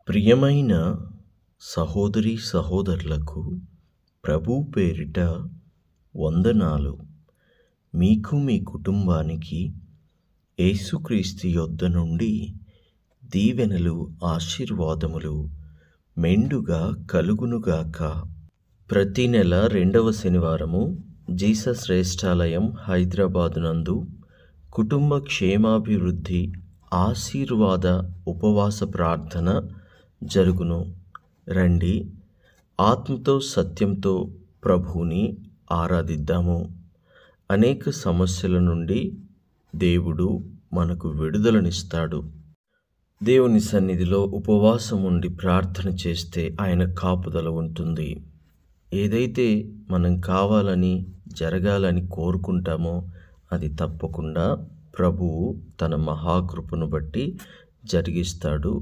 ప్రియమైన సహోదరి సహోదరులకు ప్రభు పేరిట వందనాలు. మీకు మీ కుటుంబానికి యేసుక్రీస్తు యొద్ద నుండి దీవెనలు ఆశీర్వాదములు మెండుగా కలుగునుగాక. ప్రతి నెల 2వ శనివారము జీసస్ శ్రేష్ఠాలయం హైదరాబాద్ నందు కుటుంబ క్షేమాభివృద్ధి ఆశీర్వాద ఉపవాస ప్రార్థన జరుగును. రండి, ఆత్మతో సత్యంతో ప్రభువుని ఆరాధిద్దాము. అనేక సమస్యల నుండి దేవుడు మనకు విడుదలనిస్తాడు. దేవుని సన్నిధిలో ఉపవాసం ఉండి ప్రార్థన చేస్తే ఆయన కాపుదల ఉంటుంది. ఏదైతే మనం కావాలని జరగాలని కోరుకుంటామో అది తప్పకుండా ప్రభువు తన మహాకృపను బట్టి జరిగిస్తాడు.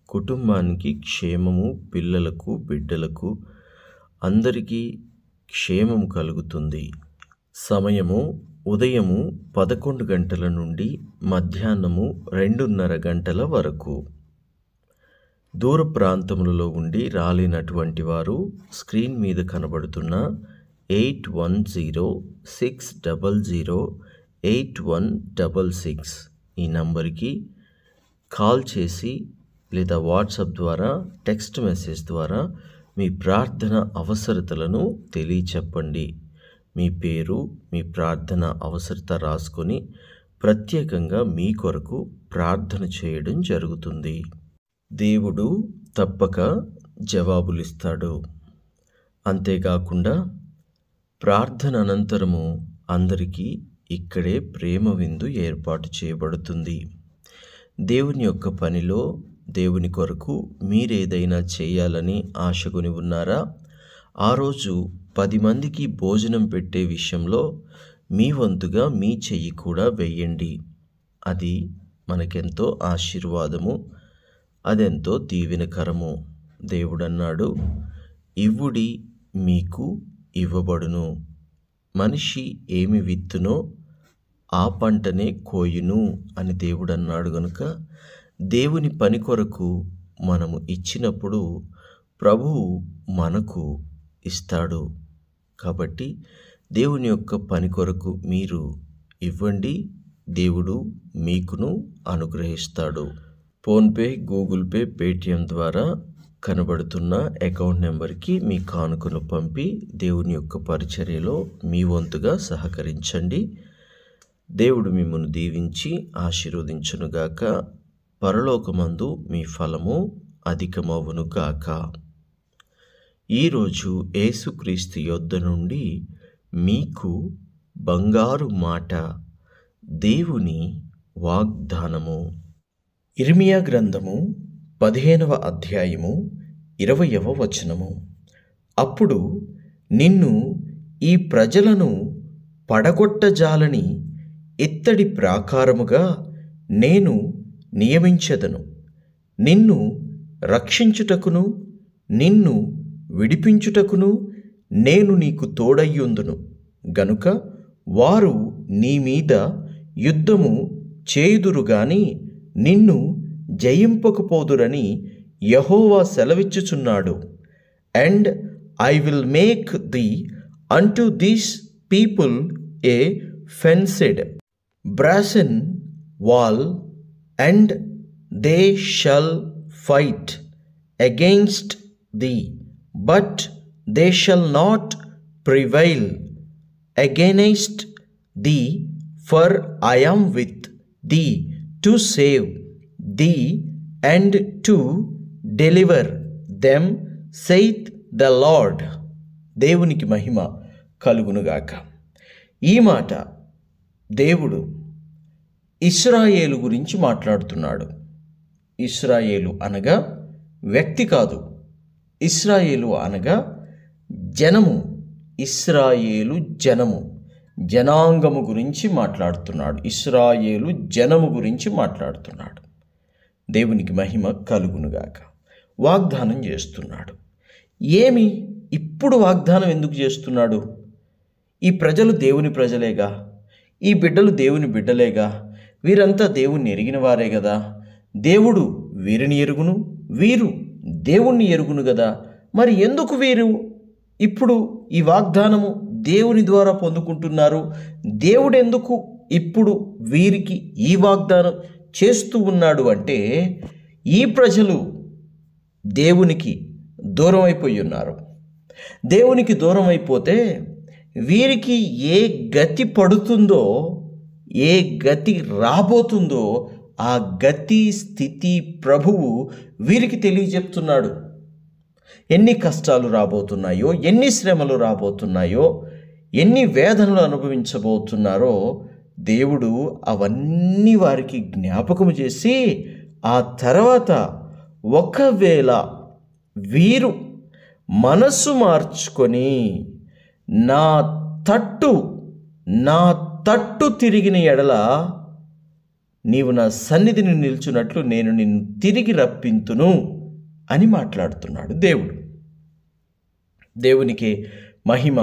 కుటుంబానికి క్షేమము, పిల్లలకు బిడ్డలకు అందరికీ క్షేమం కలుగుతుంది. సమయము ఉదయము 11 గంటల నుండి మధ్యాహ్నము 2:30 గంటల వరకు. దూర ప్రాంతములలో ఉండి రాలేనటువంటి వారు స్క్రీన్ మీద కనబడుతున్న 8106008166 ఈ నంబర్కి కాల్ చేసి లేదా వాట్సాప్ ద్వారా టెక్స్ట్ మెసేజ్ ద్వారా మీ ప్రార్థన అవసరతలను తెలియచెప్పండి. మీ పేరు, మీ ప్రార్థన అవసరత రాసుకొని ప్రత్యేకంగా మీ కొరకు ప్రార్థన చేయడం జరుగుతుంది. దేవుడు తప్పక జవాబులిస్తాడు. అంతేకాకుండా ప్రార్థన అనంతరము అందరికీ ఇక్కడే ప్రేమ విందు ఏర్పాటు చేయబడుతుంది. దేవుని యొక్క పనిలో దేవుని కొరకు మీరేదైనా చేయాలని ఆశకొని ఉన్నారా? ఆ రోజు 10 మందికి భోజనం పెట్టే విషయంలో మీ వంతుగా మీ చెయ్యి కూడా వెయ్యండి. అది మనకెంతో ఆశీర్వాదము, అదెంతో దీవెనకరము. దేవుడన్నాడు, ఇవ్వుడి మీకు ఇవ్వబడును. మనిషి ఏమి విత్తునో ఆ పంటనే కోయును అని దేవుడన్నాడు. గనుక దేవుని పని కొరకు మనము ఇచ్చినప్పుడు ప్రభువు మనకు ఇస్తాడు. కాబట్టి దేవుని యొక్క పని కొరకు మీరు ఇవ్వండి, దేవుడు మీకును అనుగ్రహిస్తాడు. ఫోన్పే, గూగుల్ పే, పేటిఎం ద్వారా కనబడుతున్న అకౌంట్ నెంబర్కి మీ కానుకను పంపి దేవుని యొక్క పరిచర్యలో మీ వంతుగా సహకరించండి. దేవుడు మిమ్మల్ని దీవించి ఆశీర్వదించునుగాక. పరలోకమందు మీ ఫలము అధికమవునుగాక. ఈరోజు యేసుక్రీస్తు యొద్ద నుండి మీకు బంగారు మాట, దేవుని వాగ్దానము. ఇర్మియా గ్రంథము 15వ అధ్యాయము 20వ వచనము. అప్పుడు నిన్ను ఈ ప్రజలను పడగొట్టజాలని ఇత్తడి ప్రాకారముగా నేను నియమించెదను. నిన్ను రక్షించుటకును నిన్ను విడిపించుటకును నేను నీకు తోడయ్యుందును. గనుక వారు నీ మీద యుద్ధము చేయుదురు గాని నిన్ను జయింపకపోదురని యెహోవా సెలవిచ్చుచున్నాడు. And I will make thee unto these people a fenced brazen wall, and they shall fight against thee, but they shall not prevail against thee, for I am with thee to save thee and to deliver them, saith the Lord. దేవునికి మహిమ కలుగునుగాక. ఈ మాట దేవుడు ఇశ్రాయేలు గురించి మాట్లాడుతున్నాడు. ఇశ్రాయేలు అనగా వ్యక్తి కాదు, ఇశ్రాయేలు అనగా జనము. ఇశ్రాయేలు జనము, జనాంగము గురించి మాట్లాడుతున్నాడు. ఇశ్రాయేలు జనము గురించి మాట్లాడుతున్నాడు. దేవునికి మహిమ కలుగునుగాక. వాగ్దానం చేస్తున్నాడు. ఏమి ఇప్పుడు వాగ్దానం ఎందుకు చేస్తున్నాడు? ఈ ప్రజలు దేవుని ప్రజలేగా, ఈ బిడ్డలు దేవుని బిడ్డలేగా, వీరంతా దేవుణ్ణి ఎరిగిన వారే కదా. దేవుడు వీరిని ఎరుగును, వీరు దేవుణ్ణి ఎరుగును గదా, మరి ఎందుకు వీరు ఇప్పుడు ఈ వాగ్దానము దేవుని ద్వారా పొందుకుంటున్నారు? దేవుడు ఎందుకు ఇప్పుడు వీరికి ఈ వాగ్దానం చేస్తూ ఉన్నాడు అంటే, ఈ ప్రజలు దేవునికి దూరం అయిపోయి ఉన్నారు. దేవునికి దూరం అయిపోతే వీరికి ఏ గతి పడుతుందో, ఏ గతి రాబోతుందో ఆ గతి స్థితి ప్రభువు వీరికి తెలియజెప్తున్నాడు. ఎన్ని కష్టాలు రాబోతున్నాయో, ఎన్ని శ్రమలు రాబోతున్నాయో, ఎన్ని వేదనలు అనుభవించబోతున్నారో దేవుడు అవన్నీ వారికి జ్ఞాపకము చేసి, ఆ తర్వాత ఒకవేళ వీరు మనసు మార్చుకొని నా తట్టు తిరిగిన ఎడల నీవు నా సన్నిధిని నిల్చున్నట్లు నేను నిన్ను తిరిగి రప్పింతును అని మాట్లాడుతున్నాడు దేవుడు. దేవునికి మహిమ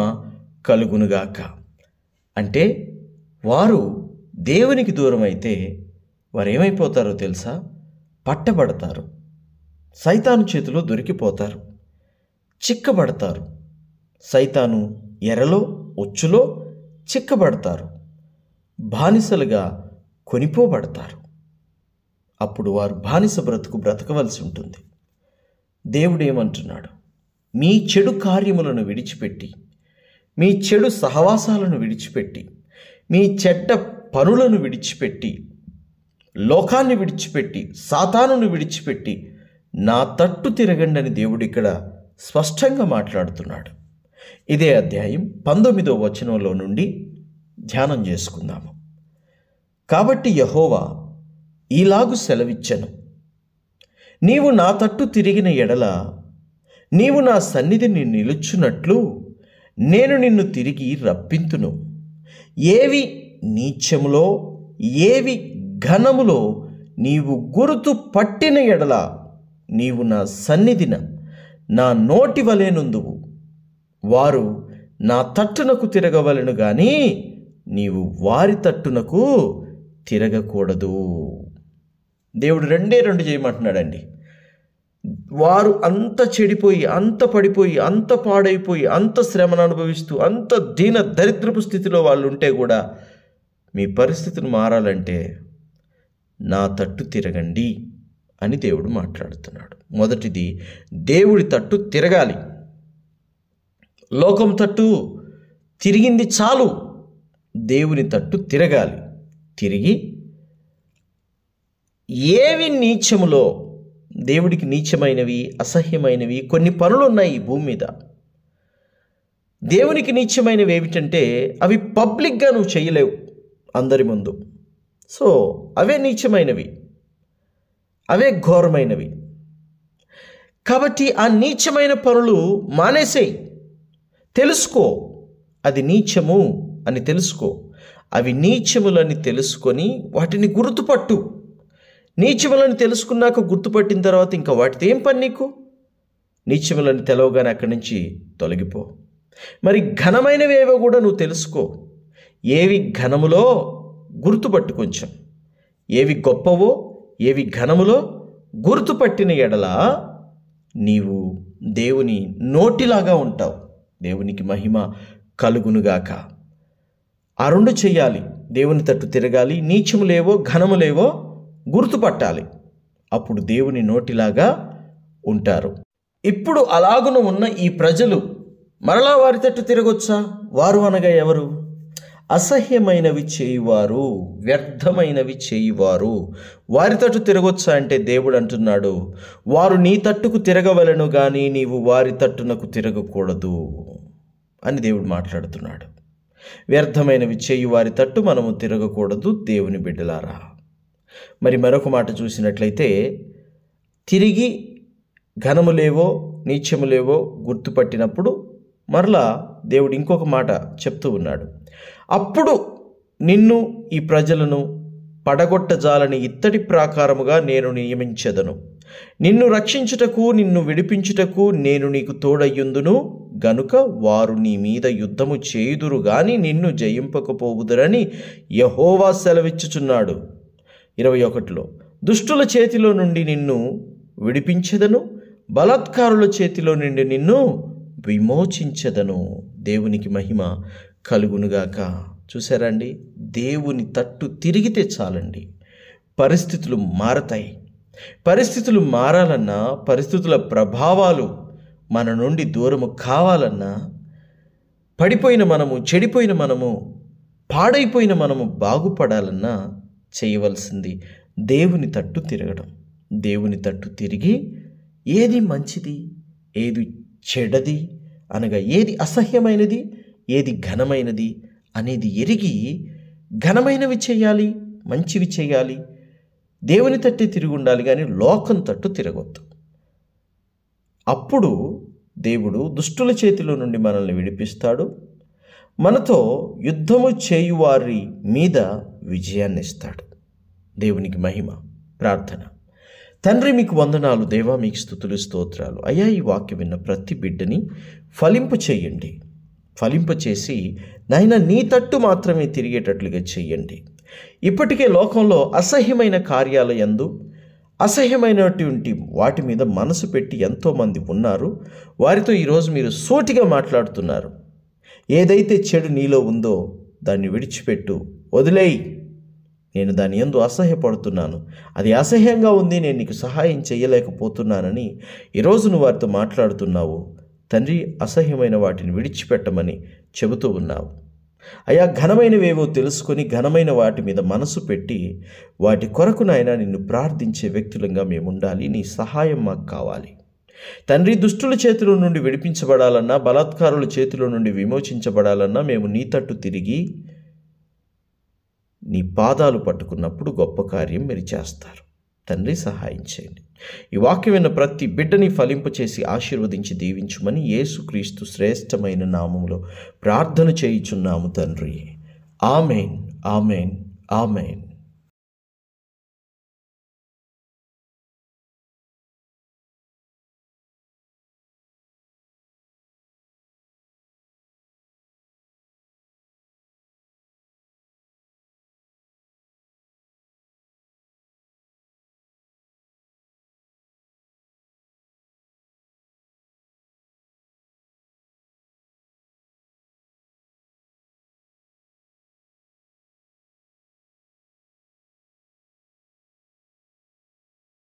కలుగునుగాక. అంటే వారు దేవునికి దూరం అయితే వారు ఏమైపోతారో తెలుసా? పట్టబడతారు, సైతాను చేతిలో దొరికిపోతారు, చిక్కబడతారు. సైతాను ఎరలో ఉచ్చులో చిక్కబడతారు, బానిసలుగా కొనిపోబడతారు. అప్పుడు వారు బానిస బ్రతకవలసి ఉంటుంది. దేవుడు ఏమంటున్నాడు? మీ చెడు కార్యములను విడిచిపెట్టి, మీ చెడు సహవాసాలను విడిచిపెట్టి, మీ చెడ్డ పనులను విడిచిపెట్టి, లోకాన్ని విడిచిపెట్టి, సాతానును విడిచిపెట్టి నా తట్టు తిరగండి అని దేవుడు ఇక్కడ స్పష్టంగా మాట్లాడుతున్నాడు. ఇదే అధ్యాయం 19వ వచనంలో నుండి ధ్యానం చేసుకుందాము. కాబట్టి యెహోవా ఈలాగు సెలవిచ్చెను, నీవు నా తట్టు తిరిగిన ఎడల నీవు నా సన్నిధిని నిలుచున్నట్లు నేను నిన్ను తిరిగి రప్పింతును. ఏవి నీచములో ఏవి ఘనములో నీవు గుర్తు పట్టిన ఎడల నీవు నా సన్నిధిన నా నోటి వలె నుందువు. వారు నా తట్టునకు తిరగవలెను గాని నీవు వారి తట్టునకు తిరగకూడదు. దేవుడు రెండు చేయమంటున్నాడండి. వారు అంత చెడిపోయి, అంత పడిపోయి, అంత పాడైపోయి, అంత శ్రమను అనుభవిస్తూ, అంత దీన దరిద్రపు స్థితిలో వాళ్ళు ఉంటే కూడా మీ పరిస్థితిని మారాలంటే నా తట్టు తిరగండి అని దేవుడు మాట్లాడుతున్నాడు. మొదటిది, దేవుడి తట్టు తిరగాలి. లోకం తట్టు తిరిగింది చాలు, దేవుని తట్టు తిరగాలి. తిరిగి ఏవి నీచములో, దేవుడికి నీచమైనవి, అసహ్యమైనవి కొన్ని పనులు ఉన్నాయి ఈ భూమి మీద. దేవునికి నీచమైనవి ఏమిటంటే అవి పబ్లిక్గా నువ్వు చేయలేవు అందరి ముందు. సో అవే నీచమైనవి, అవే ఘోరమైనవి. కాబట్టి ఆ నీచమైన పనులు మానేసేయి. తెలుసుకో అది నీచము అని తెలుసుకో. అవి నీచములని తెలుసుకొని వాటిని గుర్తుపట్టు. నీచములని తెలుసుకున్నాక గుర్తుపట్టిన తర్వాత ఇంకా వాటితో ఏం పని నీకు? నీచములని తెలవగానే అక్కడి నుంచి తొలగిపో. మరి ఘనమైనవి ఏవో కూడా నువ్వు తెలుసుకో. ఏవి ఘనములో గుర్తుపట్టు. కొంచెం ఏవి గొప్పవో ఏవి ఘనములో గుర్తుపట్టిన ఎడల నీవు దేవుని నోటిలాగా ఉంటావు. దేవునికి మహిమ కలుగునుగాక. ఆ రెండు చెయ్యాలి. దేవుని తట్టు తిరగాలి, నీచములేవో ఘనములేవో గుర్తుపట్టాలి. అప్పుడు దేవుని నోటిలాగా ఉంటారు. ఇప్పుడు అలాగున ఉన్న ఈ ప్రజలు మరలా వారి తట్టు తిరగొచ్చా? వారు అనగా ఎవరు? అసహ్యమైనవి చేయువారు, వ్యర్థమైనవి చేయువారు. వారి తట్టు తిరగొచ్చా అంటే దేవుడు అంటున్నాడు, వారు నీ తట్టుకు తిరగవలెను కానీ నీవు వారి తట్టునకు తిరగకూడదు అని దేవుడు మాట్లాడుతున్నాడు. వ్యర్థమైనవి చేయు వారి తట్టు మనము తిరగకూడదు దేవుని బిడ్డలారా. మరి మరొక మాట చూసినట్లయితే, తిరిగి ఘనములేవో నీచములేవో గుర్తుపట్టినప్పుడు మరలా దేవుడు ఇంకొక మాట చెప్తూ ఉన్నాడు. అప్పుడు నిన్ను ఈ ప్రజలను పడగొట్టజాలని ఇత్తడి ప్రాకారముగా నేను నియమించెదను. నిన్ను రక్షించుటకు నిన్ను విడిపించుటకు నేను నీకు తోడయ్యుందును గనుక వారు నీ మీద యుద్ధము చేయుదురు గాని నిన్ను జయింపకపోవుదురని యెహోవా సెలవిచ్చుచున్నాడు. 21లో దుష్టుల చేతిలో నుండి నిన్ను విడిపించెదను, బలాత్కారుల చేతిలో నుండి నిన్ను విమోచించదను. దేవునికి మహిమ కలుగునుగాక. చూసారండి, దేవుని తట్టు తిరిగితే చాలండి, పరిస్థితులు మారతాయి. పరిస్థితులు మారాలన్నా, పరిస్థితుల ప్రభావాలు మన నుండి దూరము కావాలన్నా, పడిపోయిన మనము, చెడిపోయిన మనము, పాడైపోయిన మనము బాగుపడాలన్నా చేయవలసింది దేవుని తట్టు తిరగడం. దేవుని తట్టు తిరిగి ఏది మంచిది, ఏది చెడ్డది, అనగా ఏది అసహ్యమైనది, ఏది ఘనమైనది అనేది ఎరిగి ఘనమైనవి చేయాలి, మంచివి చేయాలి. దేవుని తట్టే తిరిగి ఉండాలి, కానీ లోకం తట్టు తిరగొద్దు. అప్పుడు దేవుడు దుష్టుల చేతిలో నుండి మనల్ని విడిపిస్తాడు. మనతో యుద్ధము చేయువారి మీద విజయాన్ని ఇస్తాడు. దేవునికి మహిమ. ప్రార్థన. తండ్రి, మీకు వందనాలు. దేవా, మీకు స్తుతులు, స్తోత్రాలు. అయ్యా, ఈ వాక్యం విన్న ప్రతి బిడ్డని ఫలింప చేయండి. ఫలింప చేసి నాయన నీ తట్టు మాత్రమే తిరిగేటట్లుగా చెయ్యండి. ఇప్పటికే లోకంలో అసహ్యమైన కార్యాల యందు, అసహ్యమైనటువంటి వాటి మీద మనసు పెట్టి ఎంతోమంది ఉన్నారు. వారితో ఈరోజు మీరు సూటిగా మాట్లాడుతున్నారు. ఏదైతే చెడు నీలో ఉందో దాన్ని విడిచిపెట్టు, వదిలేయి. నేను దాని యందు అసహ్యపడుతున్నాను, అది అసహ్యంగా ఉంది, నేను నీకు సహాయం చేయలేకపోతున్నానని ఈరోజు నువ్వు వారితో మాట్లాడుతున్నావు. తండ్రి, అసహ్యమైన వాటిని విడిచిపెట్టమని చెబుతూ ఉన్నావు. అయా, ఘనమైనవేవో తెలుసుకొని ఘనమైన వాటి మీద మనసు పెట్టి వాటి కొరకు నాయన నిన్ను ప్రార్థించే వ్యక్తులంగా మేము ఉండాలి. నీ సహాయం మాకు కావాలి తండ్రి. దుష్టుల చేతిలో నుండి విడిపించబడాలన్నా, బలాత్కారుల చేతిలో నుండి విమోచించబడాలన్నా మేము నీ తట్టు తిరిగి నీ పాదాలు పట్టుకున్నప్పుడు గొప్ప కార్యం మీరు చేస్తారు. తండ్రి, సహాయం చేయండి. ఈ వాక్యం విన్న ప్రతి బిడ్డని ఫలింపచేసి ఆశీర్వదించి దీవించుమని యేసుక్రీస్తు శ్రేష్టమైన నామములో ప్రార్థన చేయుచున్నాము తండ్రి. Amen, amen, amen.